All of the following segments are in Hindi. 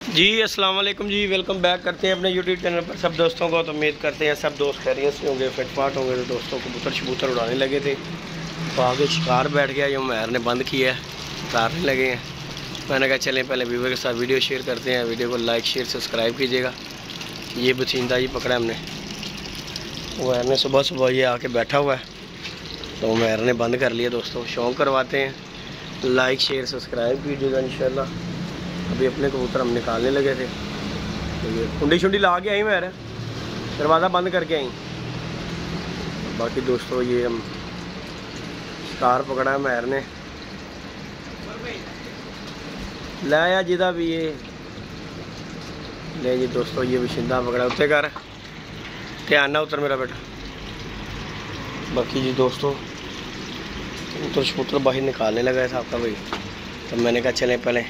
जी अस्सलाम वालेकुम जी, वेलकम बैक करते हैं अपने यूट्यूब चैनल पर सब दोस्तों को। तो उम्मीद करते हैं सब दोस्त खैरियत से होंगे, फिटफाट होंगे। तो दोस्तों कबूतर शबूतर उड़ाने लगे थे तो आगे शिकार बैठ गया, जो मैर ने बंद किया है, उतारने लगे हैं। मैंने कहा चलें पहले व्यूवर के साथ वीडियो शेयर करते हैं। वीडियो को लाइक शेयर सब्सक्राइब कीजिएगा। ये बछिंदा ही पकड़ा हमने, मैर ने सुबह सुबह ये आके बैठा हुआ है तो मैर ने बंद कर लिया। दोस्तों शौक़ करवाते हैं, लाइक शेयर सब्सक्राइब कीजिएगा इंशाल्लाह। अभी अपने कबूतर हम निकालने लगे थे तो ये कुंडी शुंडी ला के आई, मैर दरवाज़ा बंद करके आई। बाकी दोस्तों ये हम शिकार पकड़ा है मैर ने, लाया जिदा भी ये ले जी। दोस्तों ये बछिंदा पकड़ा, उत्ते कर ध्यान ना उतर मेरा बेटा। बाकी जी दोस्तों कबूतर शबूतर बाहर निकालने लगा था आपका भाई, तो मैंने कहा चलें पहले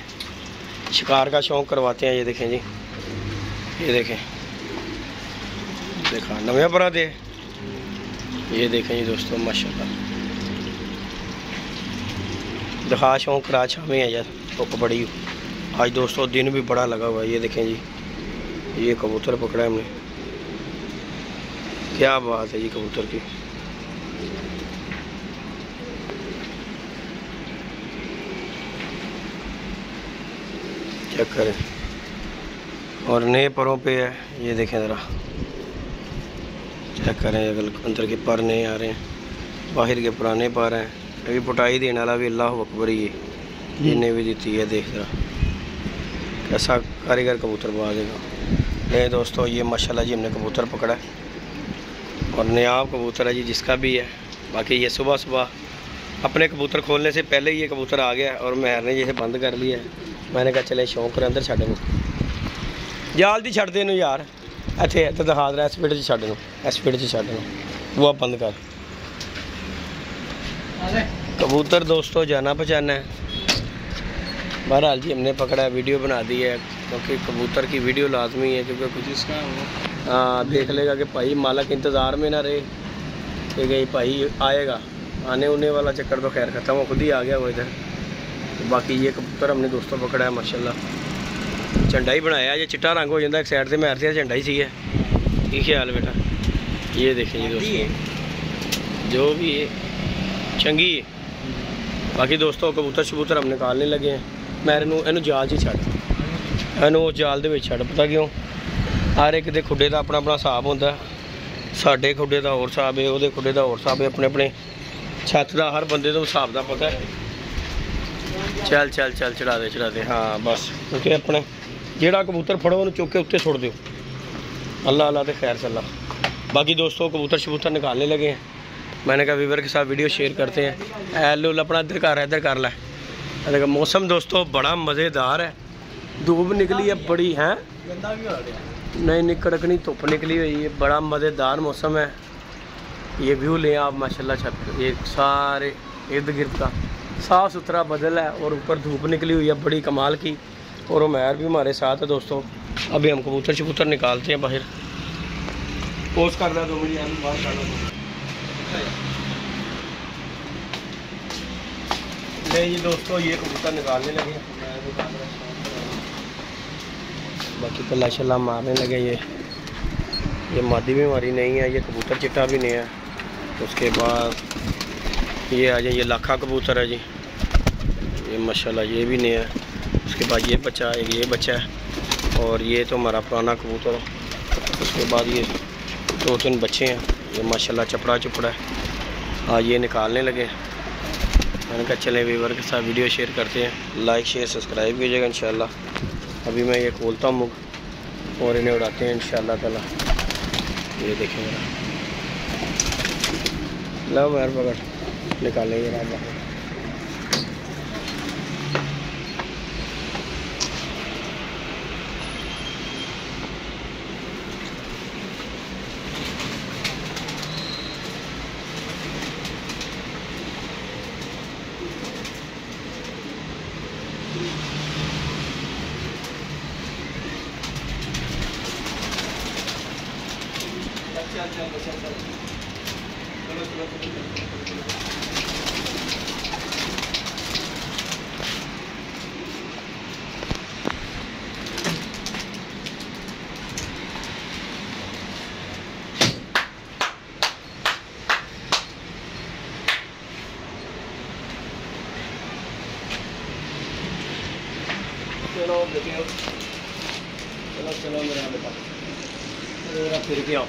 शिकार का शौक़ करवाते हैं। ये देखें जी, ये देखें देखा नवे परा दे, ये देखें जी दोस्तों माशाल्लाह। दिखा शौक़ करा शामी है यार, धुप बड़ी आज दोस्तों, दिन भी बड़ा लगा हुआ है। ये देखें जी, ये कबूतर पकड़ा हमने, क्या बात है जी कबूतर की। चेक करें, और नए परों पे है, ये देखें ज़रा चेक करें। अंदर के पर नए आ रहे हैं, बाहर के पुराने पर हैं। अभी पुटाई देने वाला भी अल्लाह अकबर ही जिन्हें भी दी है। देख रहा कैसा कारीगर कबूतर बाज देगा। नहीं दोस्तों ये माशाल्लाह जी हमने कबूतर पकड़ा है और नयाब कबूतर है जी जिसका भी है। बाकी ये सुबह सुबह अपने कबूतर खोलने से पहले ही ये कबूतर आ गया और मैर ने जैसे बंद कर लिया है। मैंने कहा चले शौक कर अंदर छड्ड जाल दी छड्ड देनू यार, इत्थे तो दिखा रहा स्पीड च छड्ड, स्पीड च छड्ड बुआ बंद कर। कबूतर दोस्तों जाना पहचाना है। बहरहाल जी हमने पकड़ा है, वीडियो बना दी है क्योंकि कबूतर की वीडियो लाजमी है, क्योंकि कुछ इसका हाँ देख लेगा कि भाई मालक इंतज़ार में ना रहे कि गई भाई आएगा। आने उने वाला चक्कर तो खैर ख़त्म, वो खुद ही आ गया वो इधर। बाकी ये कबूतर हमने दोस्तों पकड़ा है माशाल्लाह। झंडा ही बनाया, ये चिट्टा रंग हो जाता एक साइड से मैर से झंडा ही सी है। ठीक ख्याल बेटा, ये देखें जी दोस्तों जो भी है चंगी है। बाकी दोस्तों कबूतर शबूतर हम निकालने लगे हैं। मैर इनू जाल च छड्ड, इनू जाल दे विच छड्ड। पता क्यों, हर एक दे खुडे का अपना अपना हिसाब होंदा। साडे खुडे का होर हिसाब है, उहदे खुडे का होर हिसाब है, अपने अपने छत का हर बंदे को हिसाब का पता है। चल चल चल चढ़ा दे हाँ बस, क्योंकि अपने जेड़ा कबूतर फड़ो उन्हें चुक के उत्ते छोड़ दो। अल्लाह अल्लाह तो खैर सल्ला। बाकी दोस्तों कबूतर शबूतर निकालने लगे हैं। मैंने कहा व्यूवर के साथ वीडियो शेयर करते हैं। एल अपना इधर कर ला। देखो मौसम दोस्तों बड़ा मज़ेदार है, धूप निकली है बड़ी है, नहीं कड़कनी धुप निकली हुई है, बड़ा मज़ेदार मौसम है। ये व्यू लें आप माशाल्लाह छत, ये सारे इर्द गिर्द का साफ़ सुथरा बदल है और ऊपर धूप निकली हुई है बड़ी कमाल की। और मैर भी हमारे साथ है दोस्तों। अभी हम कबूतर शबूतर निकालते हैं बाहर। पोस्ट कर रहा 2 मिनट बाहर कर रहा नहीं जी दोस्तों, ये कबूतर निकालने लगे। बाकी पल्ला शल्ला मारने लगे। ये मादी भी हमारी नहीं है, ये कबूतर चिट्टा भी नहीं है। उसके बाद ये आ जाए, ये लाखा कबूतर है जी, ये माशाल्लाह ये भी नहीं है। उसके बाद ये बच्चा, एक ये बच्चा है और ये तो हमारा पुराना कबूतर है। उसके बाद ये 2-3 बच्चे हैं, ये माशाल्लाह चपड़ा चुपड़ा है। आज ये निकालने लगे। मैंने कहा चले व्यूवर के साथ वीडियो शेयर करते हैं, लाइक शेयर सब्सक्राइब कीजिएगा इंशाल्लाह। अभी मैं ये खोलता हूँ मुख और इन्हें उड़ाते हैं इंशाल्लाह ताला। ये देखें मेरा लो मैर पकड़ निकालेंगे ना। चलो देखे हो, चलो चलो मेरा बेटा मेरा फिर के आओ,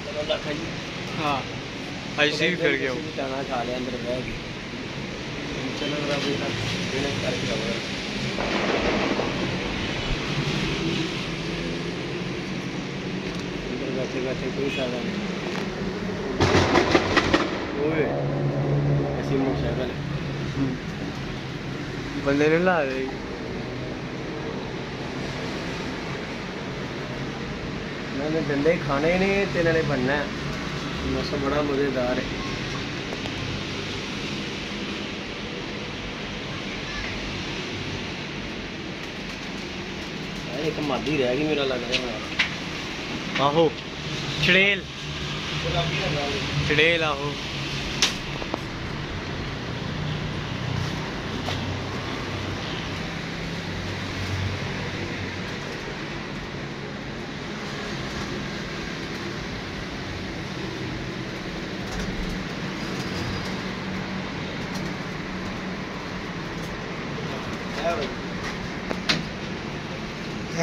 चलो देखा जी। हाँ ऐसे भी फिर के आओ, खाना खा लिया अंदर बह गए, चलो मेरा बेटा मेहनत करके आओ। अंदर बैठे बैठे कोई फायदा नहीं। ओए ऐसी मोटरसाइकिल है बंदे ने ला रही। मैंने डंडे खाने ही नहीं, तेरे ने बनना है। मौसम बड़ा मज़ेदार है। एक मादी रह गई मेरा लग रहा है। आहो चड़ेल चड़ेल आहो।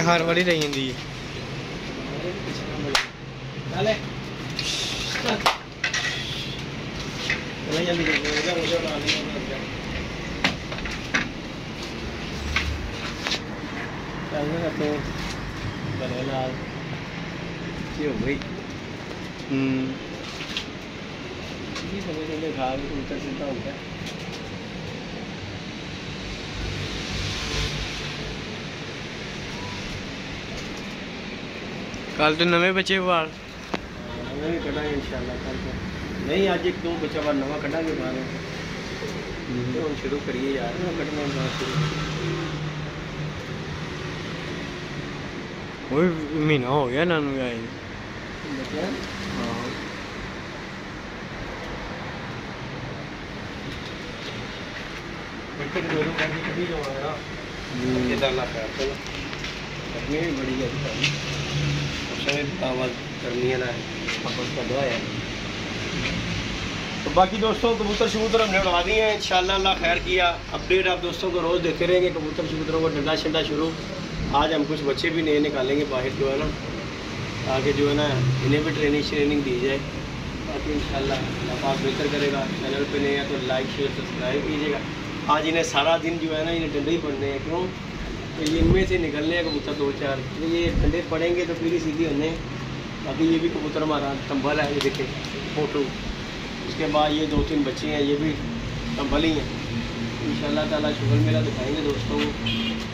हर वाली रही जंदी है। कल तो नवे बच्चे बाल कटांगे इंशाल्लाह कल को नहीं, अज एक दो बच्चा बार नवा कटांगे बाल। हम शुरू करिए यार कटने बाल शुरू। वो महीना हो गया नानू आए। गर्मी भी बड़ी है, गर्मी है ना। तो बाकी दोस्तों कबूतर शबूतर हमने उड़ा दिए हैं इंशाल्लाह, अल्लाह खैर किया। अपडेट आप दोस्तों को रोज़ देते रहेंगे। कबूतर शबूतरों को डंडा शंडा शुरू। आज हम कुछ बच्चे भी नए निकालेंगे बाहर जो है ना, ताकि जो है ना इन्हें भी ट्रेनिंग दी जाए। बाकी इंशाल्लाह अल्लाह पाक बेहतर करेगा। चैनल पे नए हैं तो लाइक शेयर सब्सक्राइब कीजिएगा। आज इन्हें सारा दिन जो है ना इन्हें डंडे ही पड़ने हैं। क्यों? तो ये इनमें से निकलने हैं कबूतर 2-4, ये डंडे पड़ेंगे तो फिर ही सीधी होने। बाकी ये भी कबूतर हमारा तंबल है, ये देखे फोटो। उसके बाद ये 2-3 बच्चे हैं, ये भी तंबल ही हैं। इंशाल्लाह ताला शुगर मेला दिखाएंगे दोस्तों।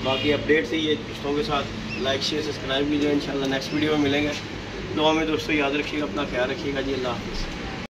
बाकी अपडेट से ये दोस्तों के साथ लाइक शेयर सब्सक्राइब कीजिए। इंशाल्लाह नेक्स्ट वीडियो में मिलेंगे। दुआ में दोस्तों याद रखिएगा, अपना ख्याल रखिएगा जी। अल्लाह हाफ़िज़।